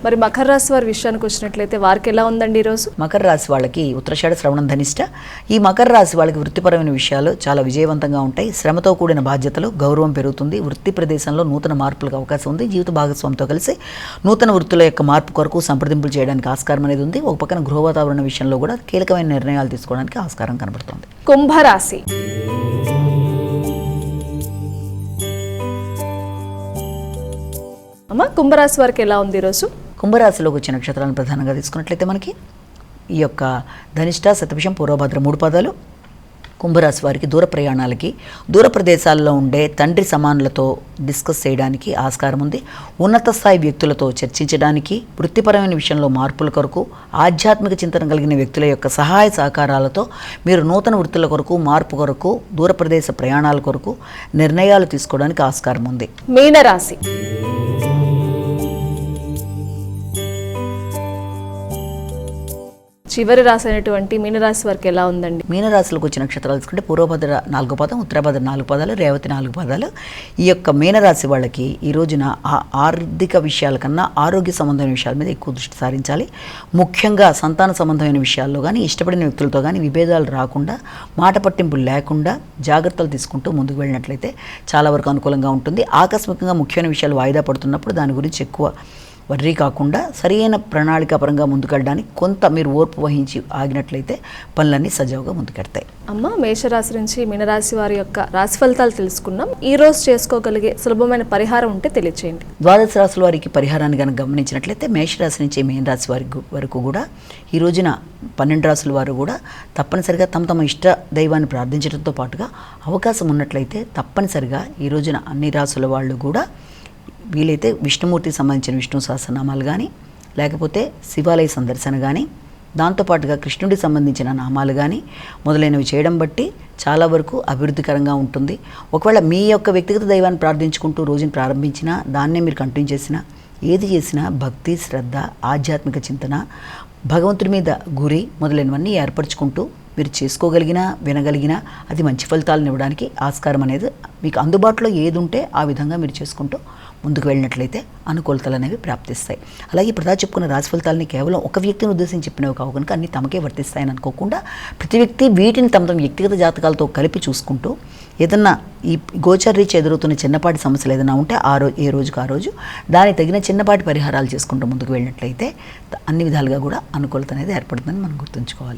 మరి మకర రాశి వారి విషయానికి వచ్చినట్లయితే వారికి ఎలా ఉందండి ఈరోజు? మకర రాశి వాళ్ళకి ఉత్తరాషాఢ శ్రవణం ధనిష్ట. ఈ మకర రాశి వాళ్ళకి వృత్తిపరమైన విషయాలు చాలా విజయవంతంగా ఉంటాయి. శ్రమతో కూడిన బాధ్యతలు, గౌరవం పెరుగుతుంది. వృత్తి ప్రదేశంలో నూతన మార్పులకు అవకాశం ఉంది. జీవిత భాగస్వామితో కలిసి నూతన వృత్తుల యొక్క మార్పు కొరకు సంప్రదింపులు చేయడానికి ఆస్కారం అనేది ఉంది. ఒక పక్కన గృహ వాతావరణ విషయంలో కూడా కీలకమైన నిర్ణయాలు తీసుకోవడానికి ఆస్కారం కనబడుతుంది. కుంభరాశి. అమ్మ, కుంభరాశి వారికి ఎలా ఉంది ఈరోజు? కుంభరాశిలోకి వచ్చే నక్షత్రాలను ప్రధానంగా తీసుకున్నట్లయితే మనకి ఈ యొక్క ధనిష్ట, శతభిషం, పూర్వభద్ర 3 పాదాలు. కుంభరాశి వారికి దూర ప్రయాణాలకి, దూర ప్రదేశాల్లో ఉండే తండ్రి సమానులతో డిస్కస్ చేయడానికి ఆస్కారం ఉంది. ఉన్నత స్థాయి వ్యక్తులతో చర్చించడానికి, వృత్తిపరమైన విషయంలో మార్పుల కొరకు, ఆధ్యాత్మిక చింతన కలిగిన వ్యక్తుల యొక్క సహాయ సహకారాలతో మీరు నూతన వృత్తుల కొరకు, మార్పు కొరకు, దూర ప్రదేశ ప్రయాణాల కొరకు నిర్ణయాలు తీసుకోవడానికి ఆస్కారం ఉంది. మీనరాశి. చివరి రాశి అయినటువంటి మీనరాశి వారికి ఎలా ఉందండి? మీనరాశిలోకి వచ్చిన నక్షత్రాలు తీసుకుంటే పూర్వభద్ర 4 పాదం, ఉత్తరభద్ర 4 పాదాలు, రేవతి 4 పాదాలు. ఈ యొక్క మీనరాశి వాళ్ళకి ఈ రోజున ఆర్థిక విషయాల కన్నా ఆరోగ్య సంబంధమైన విషయాల మీద ఎక్కువ దృష్టి సారించాలి. ముఖ్యంగా సంతాన సంబంధమైన విషయాల్లో కానీ, ఇష్టపడిన వ్యక్తులతో కానీ విభేదాలు రాకుండా, మాట పట్టింపులు లేకుండా జాగ్రత్తలు తీసుకుంటూ ముందుకు వెళ్ళినట్లయితే చాలా వరకు అనుకూలంగా ఉంటుంది. ఆకస్మికంగా ముఖ్యమైన విషయాలు వాయిదా పడుతున్నప్పుడు దాని గురించి ఎక్కువ వర్రీ కాకుండా సరైన ప్రణాళికాపరంగా ముందుకెళ్ళడానికి కొంత మీరు ఓర్పు వహించి ఆగినట్లయితే పనులన్నీ సజావుగా ముందుకెడతాయి. అమ్మ, మేషరాశి నుంచి మీనరాశి వారి యొక్క రాశి ఫలితాలు తెలుసుకున్నాం. ఈ రోజు చేసుకోగలిగే సులభమైన పరిహారం ఉంటే తెలియచేయండి. ద్వాదశ రాశుల వారికి పరిహారాన్ని కనుక గమనించినట్లయితే మేషరాశి నుంచి మీన రాశి వారి వరకు కూడా ఈ రోజున 12 రాశుల వారు కూడా తప్పనిసరిగా తమ ఇష్ట దైవాన్ని ప్రార్థించడంతో పాటుగా అవకాశం ఉన్నట్లయితే తప్పనిసరిగా ఈ రోజున అన్ని రాశుల వాళ్ళు కూడా వీలైతే విష్ణుమూర్తికి సంబంధించిన విష్ణు సహస్రనామాలు కానీ, లేకపోతే శివాలయ సందర్శన కానీ, దాంతోపాటుగా కృష్ణుడికి సంబంధించిన నామాలు కానీ మొదలైనవి చేయడం బట్టి చాలా వరకు అభివృద్ధికరంగా ఉంటుంది. ఒకవేళ మీ యొక్క వ్యక్తిగత దైవాన్ని ప్రార్థించుకుంటూ రోజుని ప్రారంభించినా, దాన్నే మీరు కంటిన్యూ చేసినా, ఏది చేసినా భక్తి, శ్రద్ధ, ఆధ్యాత్మిక చింతన, భగవంతుడి మీద గురి మొదలైనవన్నీ ఏర్పరచుకుంటూ మీరు చేసుకోగలిగినా, వినగలిగినా అది మంచి ఫలితాలను ఇవ్వడానికి ఆస్కారం అనేది మీకు అందుబాటులో ఏది ఉంటే ఆ విధంగా మీరు చేసుకుంటూ ముందుకు వెళ్ళినట్లయితే అనుకూలతలు అనేవి ప్రాప్తిస్తాయి. అలాగే ఇప్పుడు చెప్పుకున్న రాశి ఫలితాలని కేవలం ఒక వ్యక్తిని ఉద్దేశించి చెప్పినవి కావు కనుక అన్ని తమకే వర్తిస్తాయని అనుకోకుండా ప్రతి వ్యక్తి వీటిని తమ వ్యక్తిగత జాతకాలతో కలిపి చూసుకుంటూ ఏదన్నా ఈ గోచరీత్యా ఎదురవుతున్న చిన్నపాటి సమస్యలు ఏదైనా ఉంటే ఏ రోజుకు ఆ రోజు దానికి తగిన చిన్నపాటి పరిహారాలు చేసుకుంటూ ముందుకు వెళ్ళినట్లయితే అన్ని విధాలుగా కూడా అనుకూలత అనేది ఏర్పడుతుందని మనం గుర్తుంచుకోవాలి.